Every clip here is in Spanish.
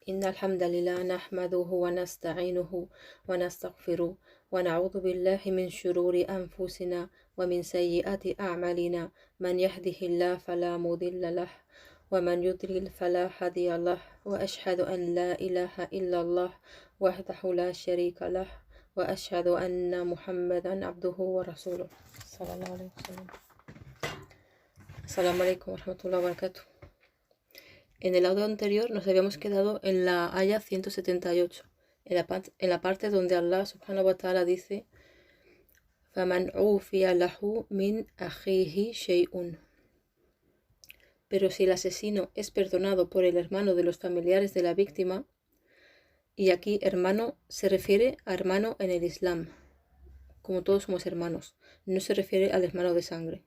إن الحمد لله نحمده ونستعينه ونستغفره ونعوذ بالله من شرور أنفسنا ومن سيئات أعمالنا من يهده الله فلا مضل له ومن يضلل فلا هادي له وأشهد أن لا إله إلا الله وحده لا شريك له وأشهد أن محمدا عبده ورسوله صلى الله عليه وسلم. السلام عليكم ورحمة الله وبركاته. En el audio anterior nos habíamos quedado en la aya 178, en la parte donde Allah subhanahu wa ta'ala dice فَمَنْ عُوفِيَ لَهُ مِنْ أَخِيهِ شَيْءٌ. Pero si el asesino es perdonado por el hermano de los familiares de la víctima, y aquí hermano se refiere a hermano en el Islam, como todos somos hermanos, no se refiere al hermano de sangre.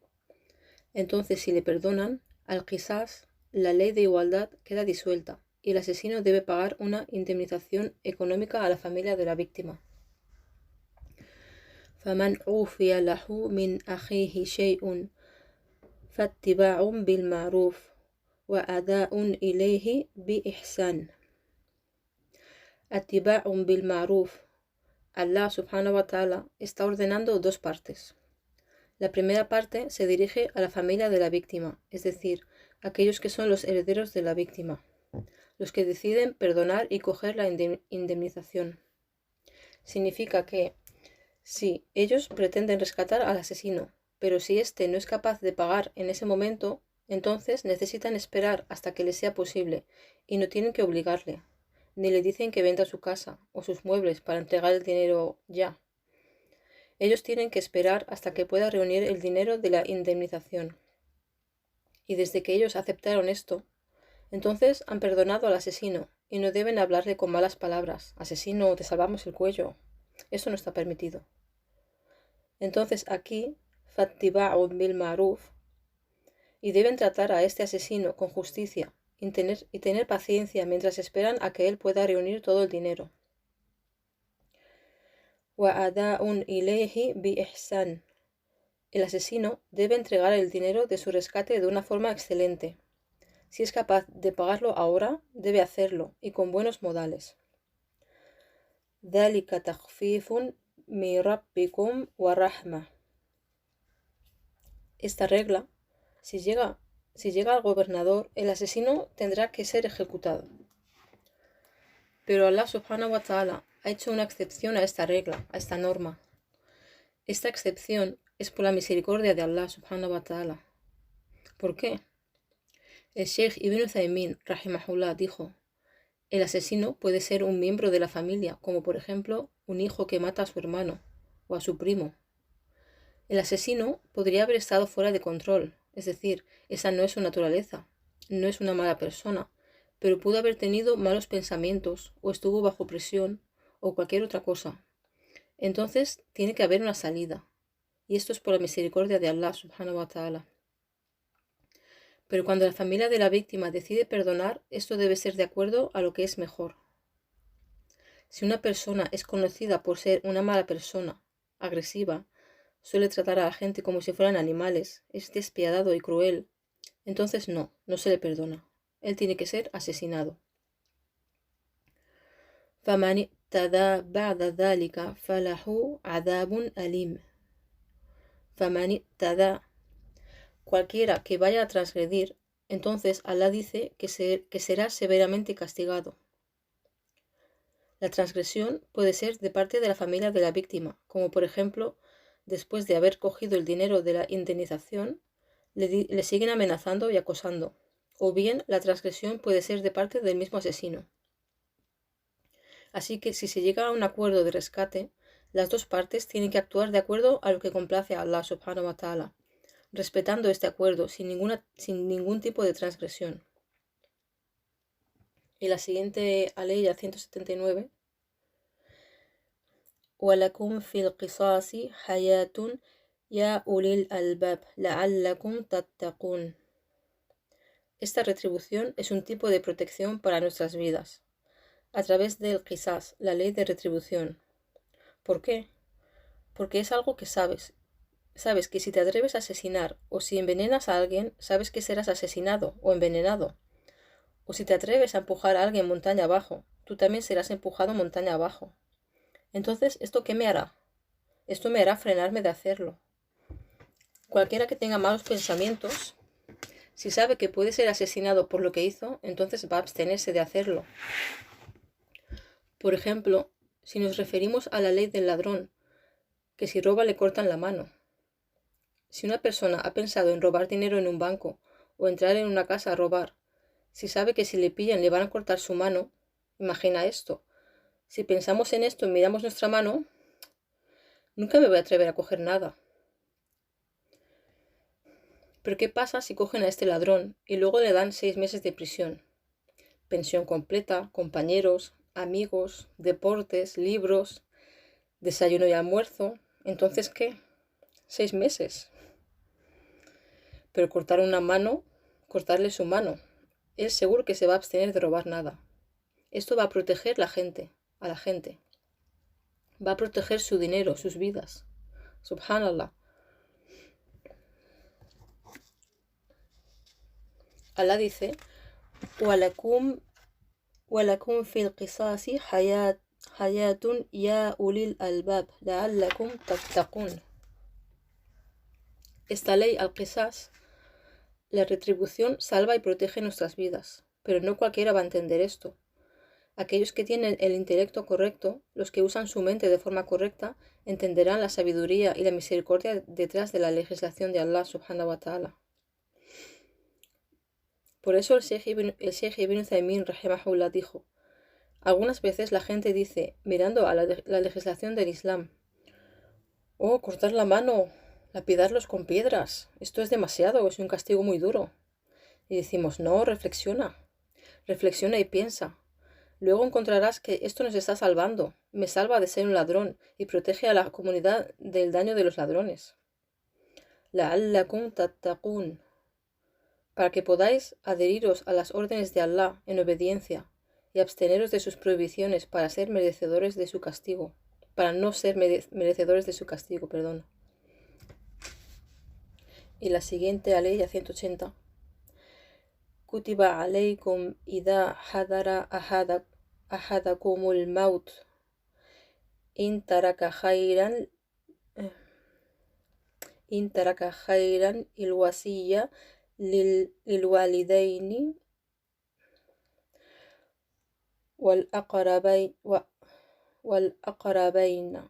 Entonces si le perdonan, al qisas, la ley de igualdad queda disuelta y el asesino debe pagar una indemnización económica a la familia de la víctima. فَمَنْ عُوفِيَ لَهُ مِنْ أَخِيهِ شَيْءٌ فَاتِّبَاعٌ بِالْمَعْرُوفِ وَأَدَاءٌ إِلَيْهِ بِإِحْسَانٍ. اتِّبَاعٌ بِالْمَعْرُوف. Allah subhanahu wa ta'ala está ordenando dos partes. La primera parte se dirige a la familia de la víctima, es decir, aquellos que son los herederos de la víctima, los que deciden perdonar y coger la indemnización. Significa que si ellos pretenden rescatar al asesino, pero si éste no es capaz de pagar en ese momento, entonces necesitan esperar hasta que les sea posible y no tienen que obligarle, ni le dicen que venda su casa o sus muebles para entregar el dinero ya. Ellos tienen que esperar hasta que pueda reunir el dinero de la indemnización. Y desde que ellos aceptaron esto, entonces han perdonado al asesino y no deben hablarle con malas palabras. Asesino, te salvamos el cuello. Eso no está permitido. Entonces aquí, fattiba'u bil ma'ruf, y deben tratar a este asesino con justicia y tener paciencia mientras esperan a que él pueda reunir todo el dinero. وَأَدَاءٌ إِلَيْهِ بِإِحْسَانٍ. El asesino debe entregar el dinero de su rescate de una forma excelente. Si es capaz de pagarlo ahora, debe hacerlo y con buenos modales. ذَلِكَ تَخْفِيفٌ مِنْ رَبِّكُمْ وَرَحْمَةٌ. Esta regla, si llega al gobernador, el asesino tendrá que ser ejecutado. Pero Allah subhanahu wa ta'ala ha hecho una excepción a esta regla, a esta norma. Esta excepción es por la misericordia de Allah subhanahu wa ta'ala. ¿Por qué? El Sheikh Ibn Uthaymin, rahimahullah, dijo: el asesino puede ser un miembro de la familia, como por ejemplo un hijo que mata a su hermano o a su primo. El asesino podría haber estado fuera de control, es decir, esa no es su naturaleza, no es una mala persona, pero pudo haber tenido malos pensamientos o estuvo bajo presión o cualquier otra cosa. Entonces tiene que haber una salida, y esto es por la misericordia de Allah subhanahu wa ta'ala. Pero cuando la familia de la víctima decide perdonar, esto debe ser de acuerdo a lo que es mejor. Si una persona es conocida por ser una mala persona, agresiva, suele tratar a la gente como si fueran animales, es despiadado y cruel, entonces no se le perdona. Él tiene que ser asesinado. فَمَنِ اعْتَدَى بَعْدَ ذَلِكَ فَلَهُ عَذَابٌ أَلِيمٌ. فَمَنِ اعْتَدَى. Cualquiera que vaya a transgredir, entonces Allah dice que será severamente castigado. La transgresión puede ser de parte de la familia de la víctima, como por ejemplo, después de haber cogido el dinero de la indemnización, le siguen amenazando y acosando, o bien la transgresión puede ser de parte del mismo asesino. Así que si se llega a un acuerdo de rescate, las dos partes tienen que actuar de acuerdo a lo que complace a Allah subhanahu wa ta'ala, respetando este acuerdo sin ningún tipo de transgresión. Y la siguiente aleya 179. وَلَكُمْ فِي الْقِصَاصِ حَيَاةٌ يَا أُولِي الْأَلْبَابِ لَعَلَّكُمْ تَتَّقُونَ. Esta retribución es un tipo de protección para nuestras vidas, a través del qisas, la ley de retribución. ¿Por qué? Porque es algo que sabes. Sabes que si te atreves a asesinar o si envenenas a alguien, sabes que serás asesinado o envenenado. O si te atreves a empujar a alguien montaña abajo, tú también serás empujado montaña abajo. Entonces, ¿esto qué me hará? Esto me hará frenarme de hacerlo. Cualquiera que tenga malos pensamientos, si sabe que puede ser asesinado por lo que hizo, entonces va a abstenerse de hacerlo. Por ejemplo, si nos referimos a la ley del ladrón, que si roba le cortan la mano. Si una persona ha pensado en robar dinero en un banco o entrar en una casa a robar, si sabe que si le pillan le van a cortar su mano, imagina esto. Si pensamos en esto y miramos nuestra mano, nunca me voy a atrever a coger nada. Pero ¿qué pasa si cogen a este ladrón y luego le dan 6 meses de prisión? Pensión completa, compañeros, amigos, deportes, libros, desayuno y almuerzo. ¿Entonces qué? 6 meses. Pero cortar una mano, cortarle su mano. Él seguro que se va a abstener de robar nada. Esto va a proteger a la gente. Va a proteger su dinero, sus vidas. Subhanallah. Allah dice, وَلَكُمْ فِي الْقِصَاصِ حَيَاةٌ يَا أُولِي الْأَلْبَابِ لَعَلَّكُمْ تَتَّقُونَ. Esta ley al-Qisas, la retribución, salva y protege nuestras vidas, pero no cualquiera va a entender esto. Aquellos que tienen el intelecto correcto, los que usan su mente de forma correcta, entenderán la sabiduría y la misericordia detrás de la legislación de Allah subhanahu wa ta'ala. Por eso el Sheikh Ibn Uthaymin rahimahullah dijo, algunas veces la gente dice, mirando a la legislación del Islam, oh, cortar la mano, lapidarlos con piedras, esto es demasiado, es un castigo muy duro. Y decimos, no, reflexiona y piensa. Luego encontrarás que esto nos está salvando, me salva de ser un ladrón y protege a la comunidad del daño de los ladrones. La'allakum tattaqun, para que podáis adheriros a las órdenes de Allah en obediencia y absteneros de sus prohibiciones para ser merecedores de su castigo, para no ser merecedores de su castigo, perdón. Y la siguiente aleya 180. Kutiba alaykum idha hadara ahadakumul maut in taraka khayran il wasiyya للوالدين والأقربين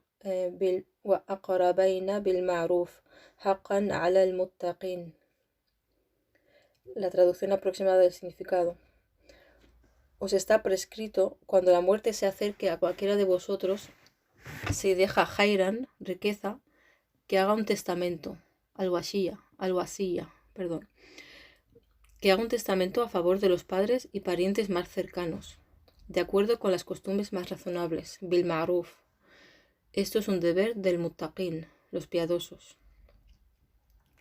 بالمعروف حقا على المتقين. La traducción aproximada del significado. Os está prescrito, cuando la muerte se acerque a cualquiera de vosotros, si deja khairan, riqueza, que haga un testamento, al-wasiyya, que haga un testamento a favor de los padres y parientes más cercanos, de acuerdo con las costumbres más razonables, bil ma'ruf. Esto es un deber del muttaqin, los piadosos.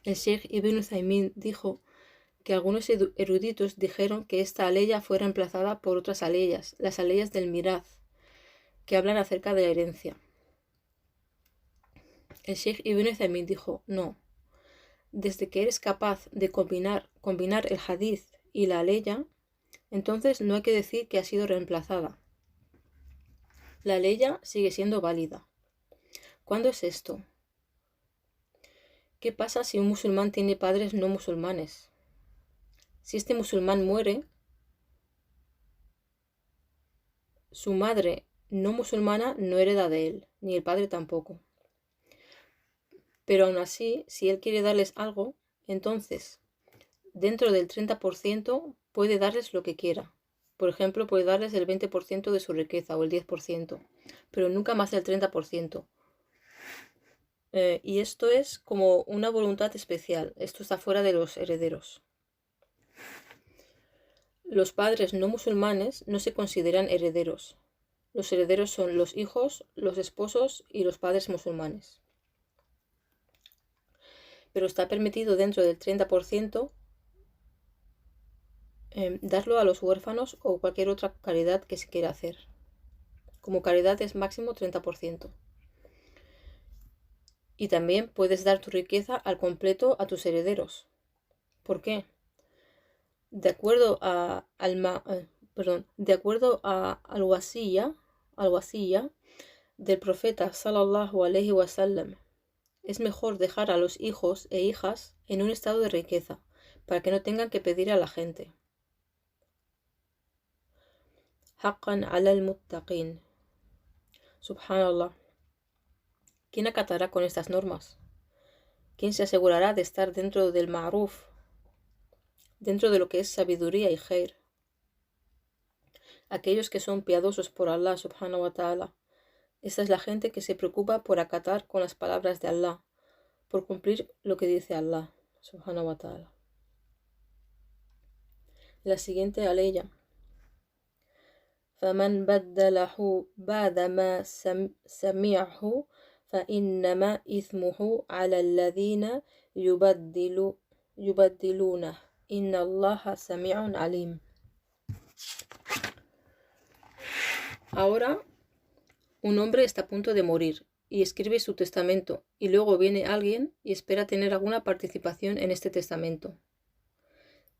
El Sheikh Ibn Uthaymin dijo que algunos eruditos dijeron que esta aleya fue reemplazada por otras aleyas, las aleyas del miraz, que hablan acerca de la herencia. El Sheikh Ibn Uthaymin dijo, no, desde que eres capaz de combinar el hadith y la aleya, entonces no hay que decir que ha sido reemplazada. La aleya sigue siendo válida. ¿Cuándo es esto? ¿Qué pasa si un musulmán tiene padres no musulmanes? Si este musulmán muere, su madre no musulmana no hereda de él, ni el padre tampoco. Pero aún así, si él quiere darles algo, entonces, dentro del 30% puede darles lo que quiera. Por ejemplo, puede darles el 20% de su riqueza o el 10%, pero nunca más del 30%. Y esto es como una voluntad especial. Esto está fuera de los herederos. Los padres no musulmanes no se consideran herederos. Los herederos son los hijos, los esposos y los padres musulmanes. Pero está permitido dentro del 30% darlo a los huérfanos o cualquier otra caridad que se quiera hacer. Como caridad es máximo 30%. Y también puedes dar tu riqueza al completo a tus herederos. ¿Por qué? De acuerdo a al-wasiyya del profeta sallallahu alaihi wasallam, es mejor dejar a los hijos e hijas en un estado de riqueza para que no tengan que pedir a la gente. Haqqan ala al-muttaqin. Subhanallah. ¿Quién acatará con estas normas? ¿Quién se asegurará de estar dentro del ma'ruf, dentro de lo que es sabiduría y khair? Aquellos que son piadosos por Allah subhanahu wa ta'ala. Esta es la gente que se preocupa por acatar con las palabras de Allah, por cumplir lo que dice Allah subhanahu wa ta'ala. La siguiente aleya. فَمَنْ بَدَّلَهُ بَعْدَ مَا سَمِعَهُ فَإِنَّمَا إِثْمُهُ عَلَى الَّذِينَ يُبَدِّلُونَهُ إِنَّ اللَّهَ سَمِيعٌ عَلِيمٌ. Ahora, un hombre está a punto de morir y escribe su testamento, y luego viene alguien y espera tener alguna participación en este testamento.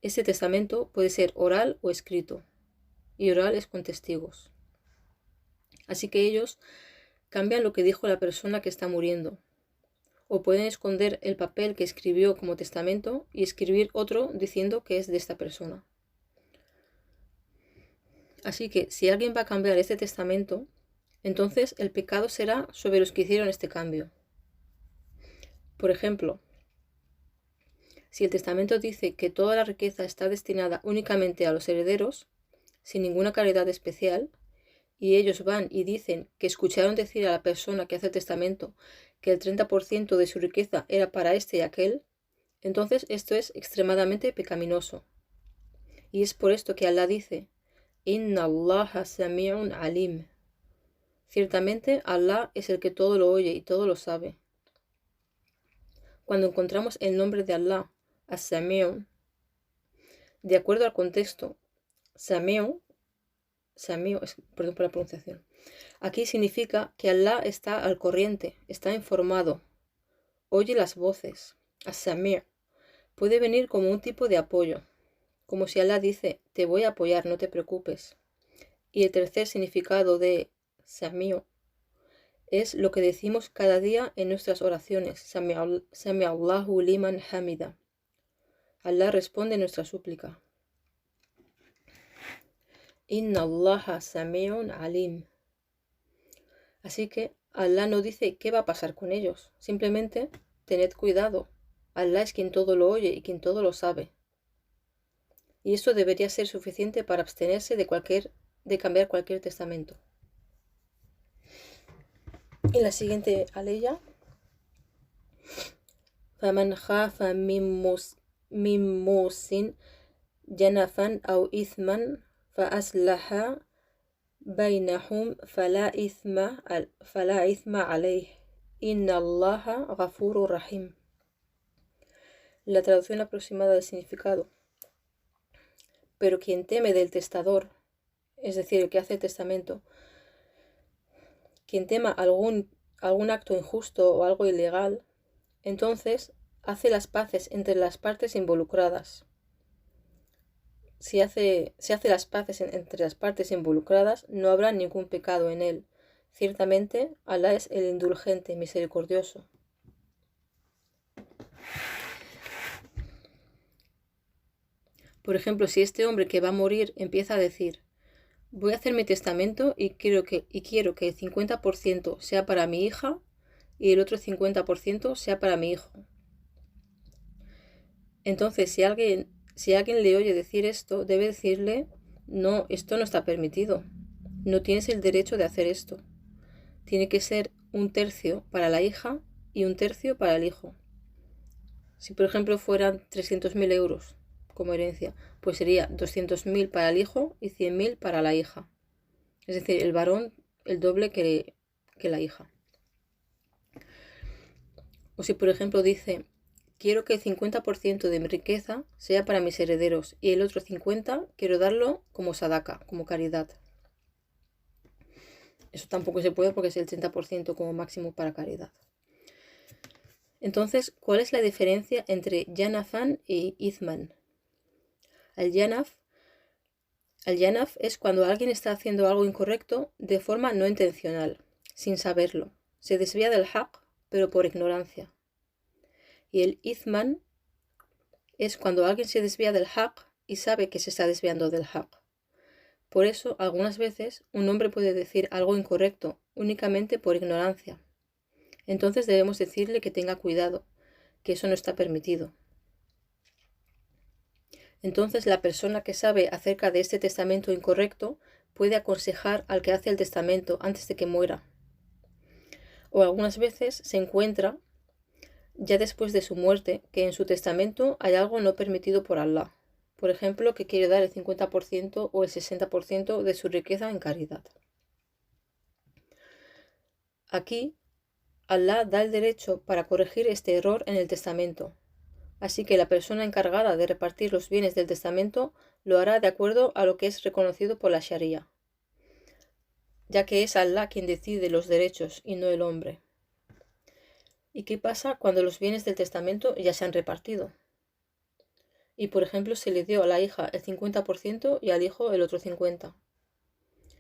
Este testamento puede ser oral o escrito, y oral es con testigos. Así que ellos cambian lo que dijo la persona que está muriendo, o pueden esconder el papel que escribió como testamento y escribir otro diciendo que es de esta persona. Así que si alguien va a cambiar este testamento, entonces el pecado será sobre los que hicieron este cambio. Por ejemplo, si el testamento dice que toda la riqueza está destinada únicamente a los herederos, sin ninguna caridad especial, y ellos van y dicen que escucharon decir a la persona que hace el testamento que el 30% de su riqueza era para este y aquel, entonces esto es extremadamente pecaminoso. Y es por esto que Allah dice, Inna Allaha sami'un alim. Ciertamente Allah es el que todo lo oye y todo lo sabe. Cuando encontramos el nombre de Allah, As-Sami'u, de acuerdo al contexto, Sami'u, perdón por la pronunciación, aquí significa que Allah está al corriente, está informado, oye las voces. As-Sami' puede venir como un tipo de apoyo, como si Allah dice, te voy a apoyar, no te preocupes. Y el tercer significado de Sami'u es lo que decimos cada día en nuestras oraciones. Sami Allahu liman hamida. Allah responde nuestra súplica. Inna Allaha sami'un alim. Así que Allah no dice qué va a pasar con ellos. Simplemente tened cuidado. Allah es quien todo lo oye y quien todo lo sabe. Y esto debería ser suficiente para abstenerse de cambiar cualquier testamento. Y la siguiente aleya. فَمَنْ خَافَ مِنْ مُوصٍ جَنَفًا أَوْ إِثْمًا فَأَصْلَحَ بَيْنَهُمْ فَلَا إِثْمَ عَلَيْهِ إِنَّ اللَّهَ غَفُورٌ رَحِيمٌ. La traducción aproximada del significado. Pero quien teme del testador, es decir, el que hace el testamento, quien tema algún acto injusto o algo ilegal, entonces hace las paces entre las partes involucradas. Si se hace las paces entre las partes involucradas, no habrá ningún pecado en él. Ciertamente, Allah es el indulgente, misericordioso. Por ejemplo, si este hombre que va a morir empieza a decir, voy a hacer mi testamento y quiero que el 50% sea para mi hija y el otro 50% sea para mi hijo. Entonces, si alguien le oye decir esto, debe decirle, no, esto no está permitido. No tienes el derecho de hacer esto. Tiene que ser 1/3 para la hija y 1/3 para el hijo. Si, por ejemplo, fueran 300.000 euros como herencia, pues sería 200.000 para el hijo y 100.000 para la hija. Es decir, el varón el doble que la hija. O si, por ejemplo, dice, quiero que el 50% de mi riqueza sea para mis herederos y el otro 50% quiero darlo como sadaka, como caridad. Eso tampoco se puede porque es el 30% como máximo para caridad. Entonces, ¿cuál es la diferencia entre Janafan y Ithman? Al-yanaf es cuando alguien está haciendo algo incorrecto de forma no intencional, sin saberlo. Se desvía del haq, pero por ignorancia. Y el ithman es cuando alguien se desvía del haq y sabe que se está desviando del haq. Por eso, algunas veces, un hombre puede decir algo incorrecto únicamente por ignorancia. Entonces debemos decirle que tenga cuidado, que eso no está permitido. Entonces la persona que sabe acerca de este testamento incorrecto puede aconsejar al que hace el testamento antes de que muera. O algunas veces se encuentra, ya después de su muerte, que en su testamento hay algo no permitido por Allah. Por ejemplo, que quiere dar el 50% o el 60% de su riqueza en caridad. Aquí, Allah da el derecho para corregir este error en el testamento. Así que la persona encargada de repartir los bienes del testamento lo hará de acuerdo a lo que es reconocido por la Sharia, ya que es Allah quien decide los derechos y no el hombre. ¿Y qué pasa cuando los bienes del testamento ya se han repartido? Y por ejemplo se le dio a la hija el 50% y al hijo el otro 50%.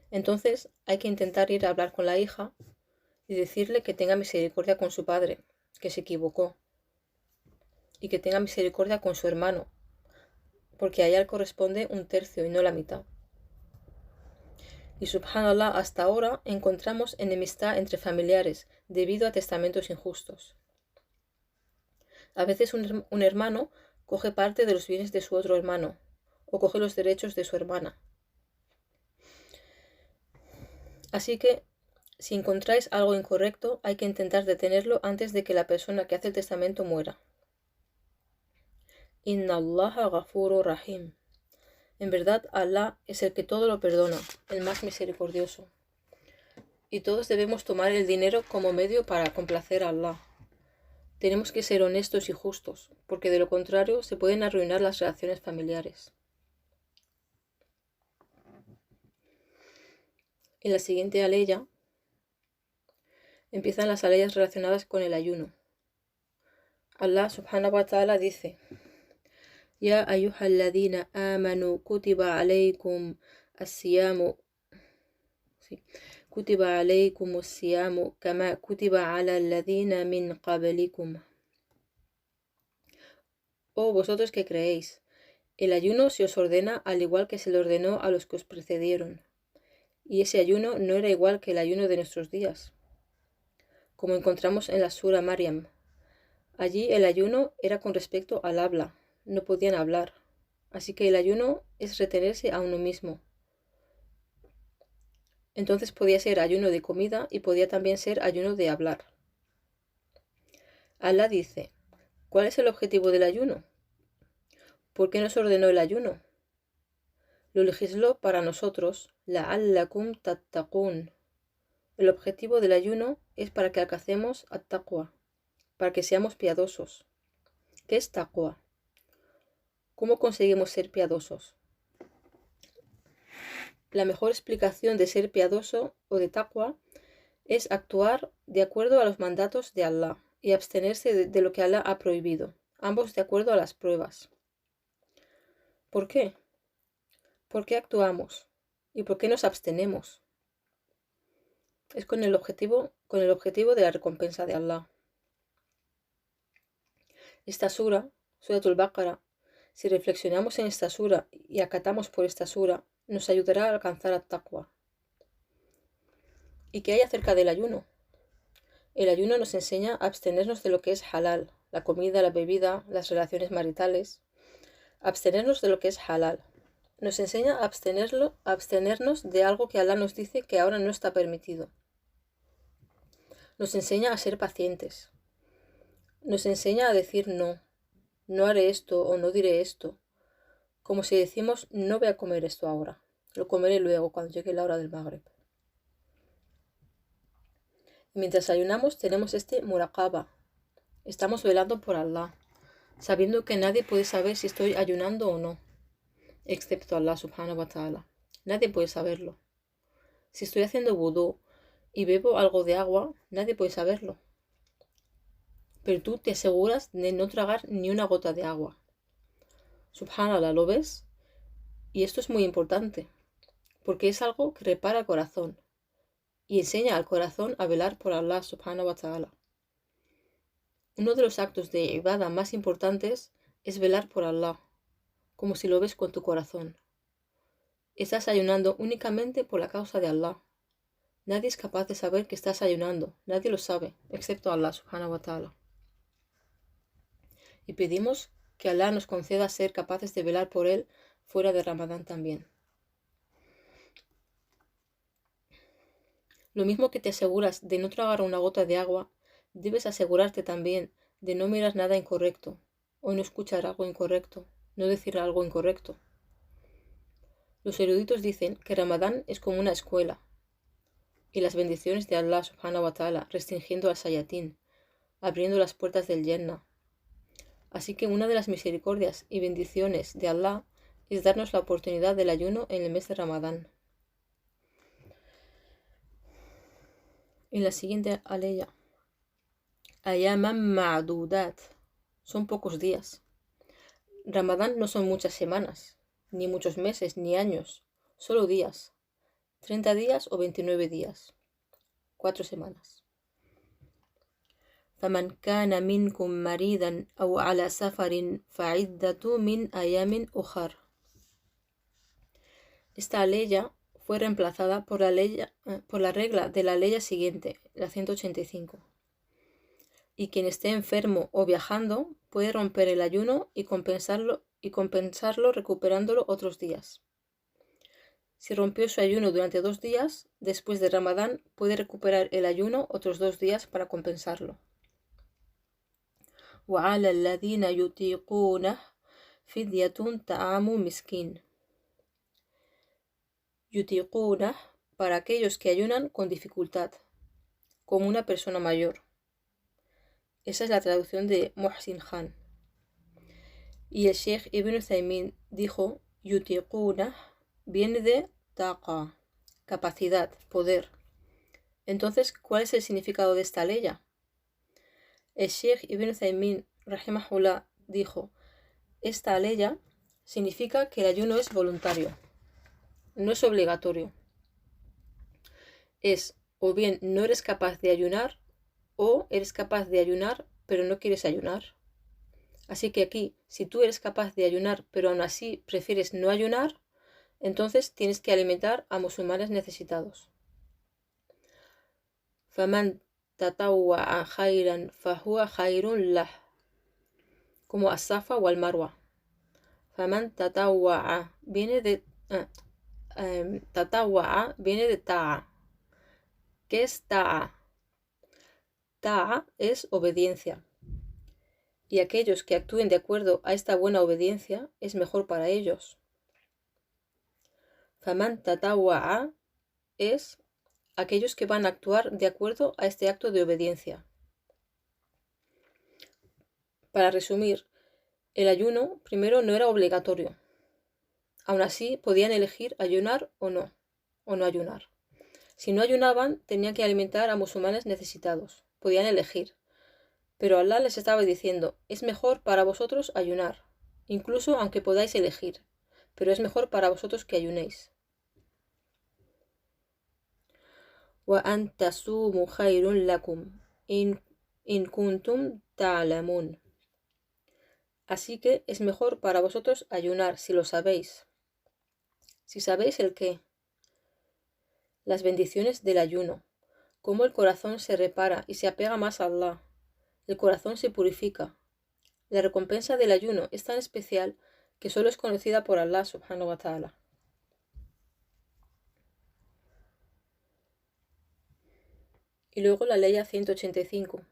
Entonces hay que intentar ir a hablar con la hija y decirle que tenga misericordia con su padre, que se equivocó. Y que tenga misericordia con su hermano, porque a ella le corresponde un tercio y no la mitad. Y subhanallah, hasta ahora encontramos enemistad entre familiares debido a testamentos injustos. A veces un hermano coge parte de los bienes de su otro hermano, o coge los derechos de su hermana. Así que, si encontráis algo incorrecto, hay que intentar detenerlo antes de que la persona que hace el testamento muera. Inna Allaha ghafurur rahim. En verdad, Allah es el que todo lo perdona, el más misericordioso. Y todos debemos tomar el dinero como medio para complacer a Allah. Tenemos que ser honestos y justos, porque de lo contrario se pueden arruinar las relaciones familiares. En la siguiente aleya empiezan las aleyas relacionadas con el ayuno. Allah subhanahu wa ta'ala dice: Ya ayyuhalladhina amanu kutiba alaykum as-siyamu kutiba alaykum as-siyamu kama kutiba ala alladhina min qablikum. Oh vosotros que creéis, el ayuno se os ordena al igual que se le ordenó a los que os precedieron. Y ese ayuno no era igual que el ayuno de nuestros días, como encontramos en la Sura Maryam. Allí el ayuno era con respecto al habla, no podían hablar, así que el ayuno es retenerse a uno mismo. Entonces podía ser ayuno de comida y podía también ser ayuno de hablar. Allah dice: ¿cuál es el objetivo del ayuno? ¿Por qué nos ordenó el ayuno? Lo legisló para nosotros, la'allakum tattaqun. El objetivo del ayuno es para que alcancemos at-taqwa, para que seamos piadosos. ¿Qué es taqwa? ¿Cómo conseguimos ser piadosos? La mejor explicación de ser piadoso o de taqwa es actuar de acuerdo a los mandatos de Allah y abstenerse de lo que Allah ha prohibido, ambos de acuerdo a las pruebas. ¿Por qué? ¿Por qué actuamos? ¿Y por qué nos abstenemos? Es con el objetivo de la recompensa de Allah. Esta sura, Suratul Baqara, si reflexionamos en esta sura y acatamos por esta sura, nos ayudará a alcanzar at-taqwa. ¿Y qué hay acerca del ayuno? El ayuno nos enseña a abstenernos de lo que es halal, la comida, la bebida, las relaciones maritales. Abstenernos de lo que es halal. Nos enseña a abstenernos de algo que Allah nos dice que ahora no está permitido. Nos enseña a ser pacientes. Nos enseña a decir no. No haré esto o no diré esto. Como si decimos: no voy a comer esto ahora. Lo comeré luego cuando llegue la hora del Maghrib. Mientras ayunamos tenemos este muraqaba. Estamos velando por Allah, sabiendo que nadie puede saber si estoy ayunando o no, excepto Allah subhanahu wa ta'ala. Nadie puede saberlo. Si estoy haciendo wudú y bebo algo de agua, nadie puede saberlo. Pero tú te aseguras de no tragar ni una gota de agua. Subhanallah, ¿lo ves? Y esto es muy importante, porque es algo que repara el corazón y enseña al corazón a velar por Allah subhanahu wa ta'ala. Uno de los actos de ibada más importantes es velar por Allah, como si lo ves con tu corazón. Estás ayunando únicamente por la causa de Allah. Nadie es capaz de saber que estás ayunando, nadie lo sabe, excepto Allah subhanahu wa ta'ala. Y pedimos que Allah nos conceda ser capaces de velar por Él fuera de Ramadán también. Lo mismo que te aseguras de no tragar una gota de agua, debes asegurarte también de no mirar nada incorrecto, o no escuchar algo incorrecto, no decir algo incorrecto. Los eruditos dicen que Ramadán es como una escuela, y las bendiciones de Allah subhanahu wa ta'ala restringiendo al sayatín, abriendo las puertas del Jannah. Así que una de las misericordias y bendiciones de Allah es darnos la oportunidad del ayuno en el mes de Ramadán. En la siguiente aleya, Ayaman ma'dudat, son pocos días. Ramadán no son muchas semanas, ni muchos meses, ni años, solo días. 30 días o 29 días. 4 semanas. فمن كان منكم مريضا أو على سفر فعدة من أيام أخر. Esta aleya fue reemplazada por la regla de la aleya siguiente, la 185. Y quien esté enfermo o viajando puede romper el ayuno y compensarlo recuperándolo otros días. Si rompió su ayuno durante 2 días, después de Ramadán puede recuperar el ayuno otros 2 días para compensarlo. وعلى الذين يطيقونه فدية طعام مسكين. Yutiquna, para aquellos que ayunan con dificultad, como una persona mayor. Esa es la traducción de Muhsin Khan. Y el Sheikh Ibn Uthaymin dijo, Yutiquna viene de taqa, capacidad, poder. Entonces, ¿cuál es el significado de esta aleya? El Sheikh Ibn Uthaymin, rahimahullah, dijo, esta aleya significa que el ayuno es voluntario, no es obligatorio. Es o bien no eres capaz de ayunar o eres capaz de ayunar pero no quieres ayunar. Así que aquí, si tú eres capaz de ayunar pero aún así prefieres no ayunar, entonces tienes que alimentar a musulmanes necesitados. Faman tatawwa'a khairan fahuwa khairun lah, como as-Safa o al-Marwa. Faman tatawwa'a viene de tatawwa'a viene de ta'a. ¿Qué es ta'a? Ta'a es obediencia. Y aquellos que actúen de acuerdo a esta buena obediencia es mejor para ellos. Faman tatawwa'a es aquellos que van a actuar de acuerdo a este acto de obediencia. Para resumir, el ayuno primero no era obligatorio. Aún así podían elegir ayunar o no ayunar. Si no ayunaban, tenían que alimentar a musulmanes necesitados. Podían elegir. Pero Allah les estaba diciendo, es mejor para vosotros ayunar, incluso aunque podáis elegir, pero es mejor para vosotros que ayunéis. وَأَن تَصُومُوا خَيْرٌ لَكُمْ إِن كُنتُمْ تَعْلَمُونَ. Así que es mejor para vosotros ayunar si lo sabéis. Si sabéis el qué. Las bendiciones del ayuno. Cómo el corazón se repara y se apega más a Allah. El corazón se purifica. La recompensa del ayuno es tan especial que solo es conocida por Allah subhanahu wa ta'ala. Y luego la ley 185.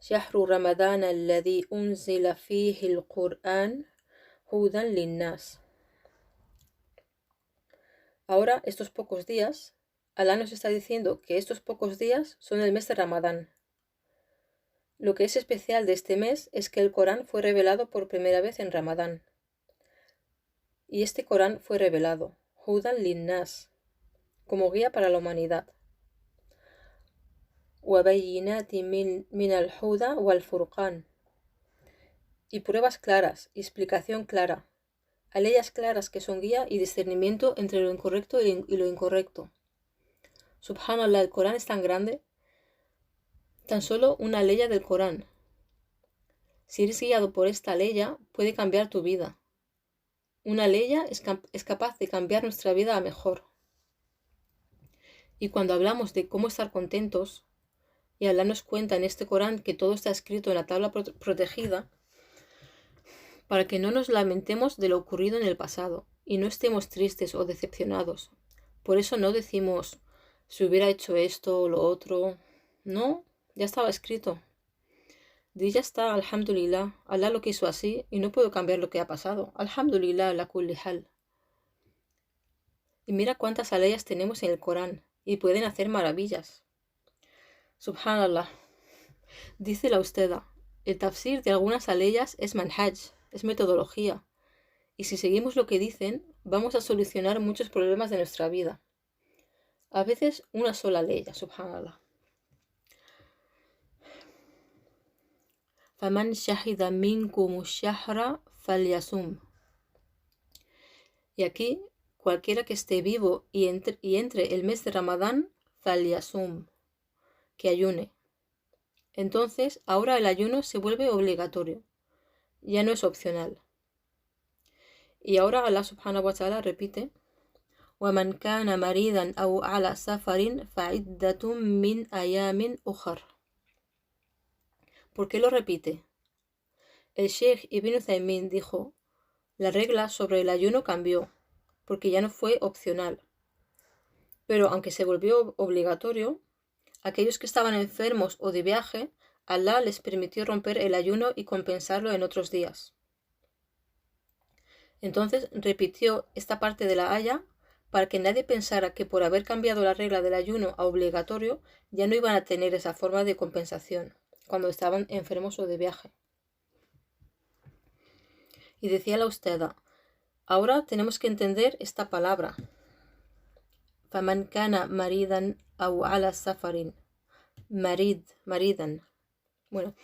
Shahru Ramadán alladhi unzila fihi al-Qur'an hudan lin-nas. Ahora, estos pocos días, Allah nos está diciendo que estos pocos días son el mes de Ramadán. Lo que es especial de este mes es que el Corán fue revelado por primera vez en Ramadán. Y este Corán fue revelado, Hudan lin-nas, como guía para la humanidad. وَبَيِّنَاتٍ مِنَ الْهُدَى وَالْفُرْقَانِ, y pruebas claras y explicación clara a leyes claras que son guía y discernimiento entre lo incorrecto y lo incorrecto. Subhanallah, el Corán es tan grande, tan solo una ley del Corán. Si eres guiado por esta ley, puede cambiar tu vida. Una ley es capaz de cambiar nuestra vida a mejor. Y cuando hablamos de cómo estar contentos, y Allah nos cuenta en este Corán que todo está escrito en la tabla protegida, para que no nos lamentemos de lo ocurrido en el pasado y no estemos tristes o decepcionados. Por eso no decimos, si hubiera hecho esto o lo otro. No, ya estaba escrito. Ya está, alhamdulillah, Allah lo quiso así y no puedo cambiar lo que ha pasado. Alhamdulillah, la kulli hal. Y mira cuántas aleyas tenemos en el Corán y pueden hacer maravillas. Subhanallah. Dice la Usteda, el tafsir de algunas aleyas es manhaj, es metodología. Y si seguimos lo que dicen, vamos a solucionar muchos problemas de nuestra vida. A veces una sola ley, subhanallah. Faman shahida minkum shahra falyasum. Y aquí, cualquiera que esté vivo y entre el mes de Ramadán, falyasum, que ayune. Entonces, ahora el ayuno se vuelve obligatorio. Ya no es opcional. Y ahora Allah subhanahu wa ta'ala repite, وَمَنْ كَانَ مَرِيضًا أَوْ عَلَى سَفَرٍ فَعِدَّةٌ مِّنْ أَيَامٍ أُخَرَ. ¿Por qué lo repite? El Sheikh Ibn Uthaymin dijo, la regla sobre el ayuno cambió, porque ya no fue opcional. Pero aunque se volvió obligatorio, aquellos que estaban enfermos o de viaje, Allah les permitió romper el ayuno y compensarlo en otros días. Entonces repitió esta parte de la haya para que nadie pensara que por haber cambiado la regla del ayuno a obligatorio ya no iban a tener esa forma de compensación cuando estaban enfermos o de viaje. Y decía la Usteda, ahora tenemos que entender esta palabra. Faman kana maridan aw ala safarin. Maridan. Bueno,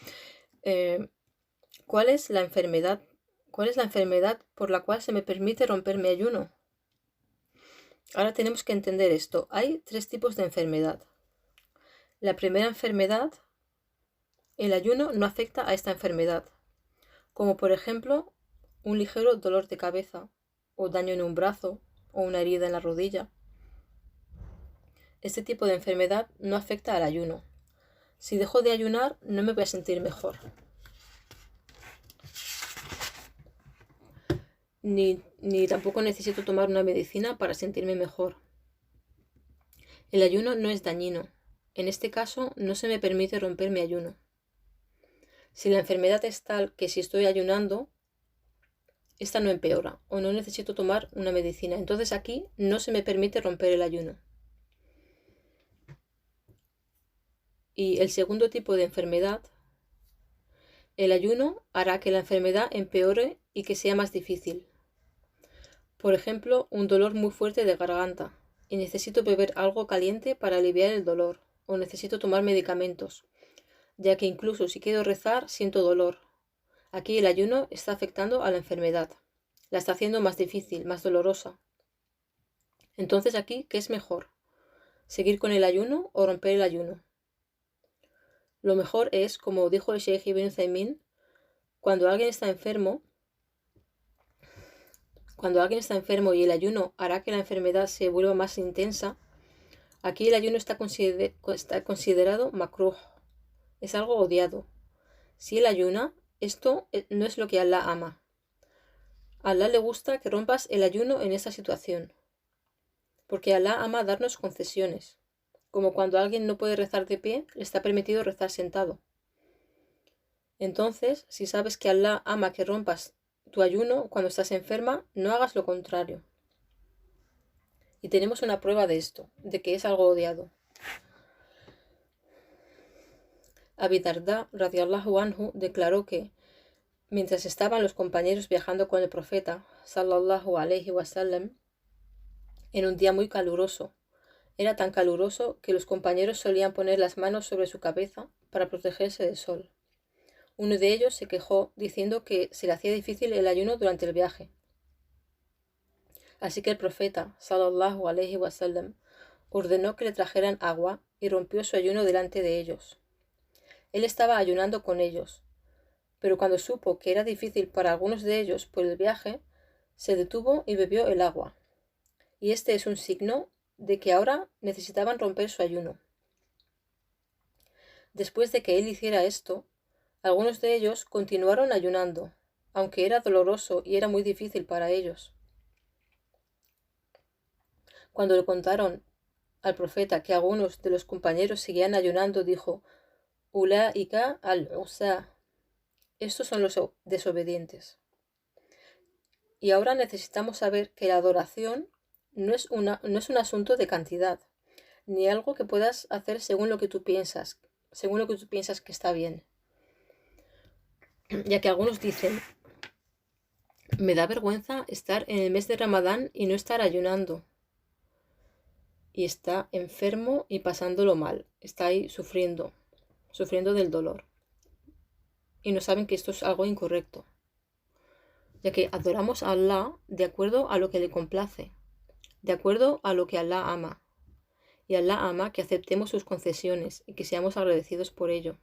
¿cuál es la enfermedad? ¿Cuál es la enfermedad por la cual se me permite romper mi ayuno? Ahora tenemos que entender esto. Hay 3 tipos de enfermedad. La primera enfermedad, el ayuno no afecta a esta enfermedad, como por ejemplo un ligero dolor de cabeza, o daño en un brazo, o una herida en la rodilla. Este tipo de enfermedad no afecta al ayuno. Si dejo de ayunar, no me voy a sentir mejor. Ni tampoco necesito tomar una medicina para sentirme mejor. El ayuno no es dañino. En este caso, no se me permite romper mi ayuno. Si la enfermedad es tal que si estoy ayunando, esta no empeora o no necesito tomar una medicina. Entonces aquí no se me permite romper el ayuno. Y el segundo tipo de enfermedad, el ayuno hará que la enfermedad empeore y que sea más difícil. Por ejemplo, un dolor muy fuerte de garganta y necesito beber algo caliente para aliviar el dolor o necesito tomar medicamentos, ya que incluso si quiero rezar siento dolor. Aquí el ayuno está afectando a la enfermedad, la está haciendo más difícil, más dolorosa. Entonces aquí, ¿qué es mejor? ¿Seguir con el ayuno o romper el ayuno? Lo mejor es, como dijo el Sheikh Ibn Uthaymin, cuando alguien está enfermo y el ayuno hará que la enfermedad se vuelva más intensa, aquí el ayuno está considerado makruh, es algo odiado. Si él ayuna, esto no es lo que Allah ama. A Allah le gusta que rompas el ayuno en esa situación, porque Allah ama darnos concesiones, como cuando alguien no puede rezar de pie, le está permitido rezar sentado. Entonces, si sabes que Allah ama que rompas tu ayuno cuando estás enferma, no hagas lo contrario. Y tenemos una prueba de esto, de que es algo odiado. Abi Darda, radiyallahu anhu, declaró que mientras estaban los compañeros viajando con el profeta, sallallahu alayhi wasallam, en un día muy caluroso, era tan caluroso que los compañeros solían poner las manos sobre su cabeza para protegerse del sol. Uno de ellos se quejó diciendo que se le hacía difícil el ayuno durante el viaje. Así que el profeta, sallallahu alaihi wasallam, ordenó que le trajeran agua y rompió su ayuno delante de ellos. Él estaba ayunando con ellos, pero cuando supo que era difícil para algunos de ellos por el viaje, se detuvo y bebió el agua. Y este es un signo de que ahora necesitaban romper su ayuno. Después de que él hiciera esto, algunos de ellos continuaron ayunando, aunque era doloroso y era muy difícil para ellos. Cuando le contaron al profeta que algunos de los compañeros seguían ayunando, dijo: Ulaika al-Usa. Estos son los desobedientes. Y ahora necesitamos saber que la adoración no es un asunto de cantidad, ni algo que puedas hacer según lo que tú piensas que está bien. Ya que algunos dicen: me da vergüenza estar en el mes de Ramadán y no estar ayunando. Y está enfermo y pasándolo mal. Está ahí sufriendo del dolor. Y no saben que esto es algo incorrecto. Ya que adoramos a Allah de acuerdo a lo que le complace, de acuerdo a lo que Allah ama. Y Allah ama que aceptemos sus concesiones y que seamos agradecidos por ello.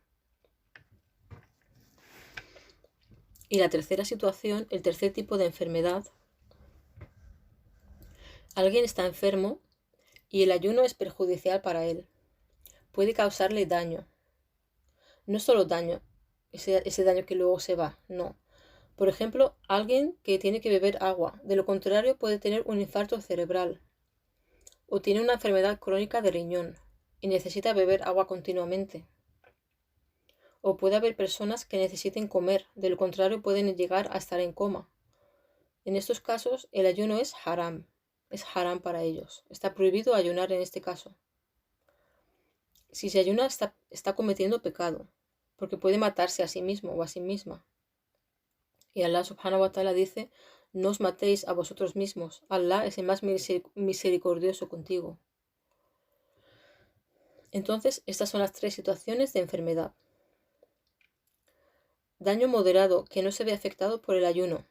Y la tercera situación, el tercer tipo de enfermedad. Alguien está enfermo y el ayuno es perjudicial para él. Puede causarle daño. No solo daño, ese daño que luego se va, no. Por ejemplo, alguien que tiene que beber agua, de lo contrario puede tener un infarto cerebral. O tiene una enfermedad crónica de riñón y necesita beber agua continuamente. O puede haber personas que necesiten comer, de lo contrario pueden llegar a estar en coma. En estos casos el ayuno es haram para ellos. Está prohibido ayunar en este caso. Si se ayuna está cometiendo pecado, porque puede matarse a sí mismo o a sí misma. Y Allah subhanahu wa ta'ala dice: no os matéis a vosotros mismos, Allah es el más misericordioso contigo. Entonces, estas son las tres situaciones de enfermedad. Daño moderado que no se ve afectado por el ayuno,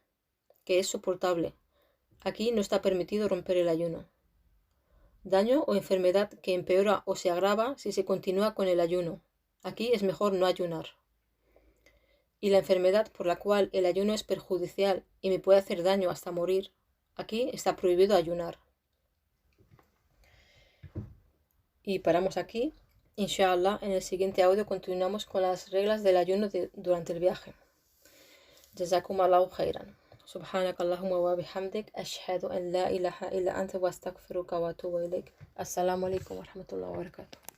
que es soportable. Aquí no está permitido romper el ayuno. Daño o enfermedad que empeora o se agrava si se continúa con el ayuno. Aquí es mejor no ayunar. Y la enfermedad por la cual el ayuno es perjudicial y me puede hacer daño hasta morir, aquí está prohibido ayunar. Y paramos aquí. Inshallah, en el siguiente audio continuamos con las reglas del ayuno durante el viaje. Jazakumullahu khairan. Subhanakallahumma wa bihamdik. Ashhadu an la ilaha illa anta wa astaghfiruka wa atubu ilaik. Assalamu alaikum wa rahmatullahi wa barakatuh.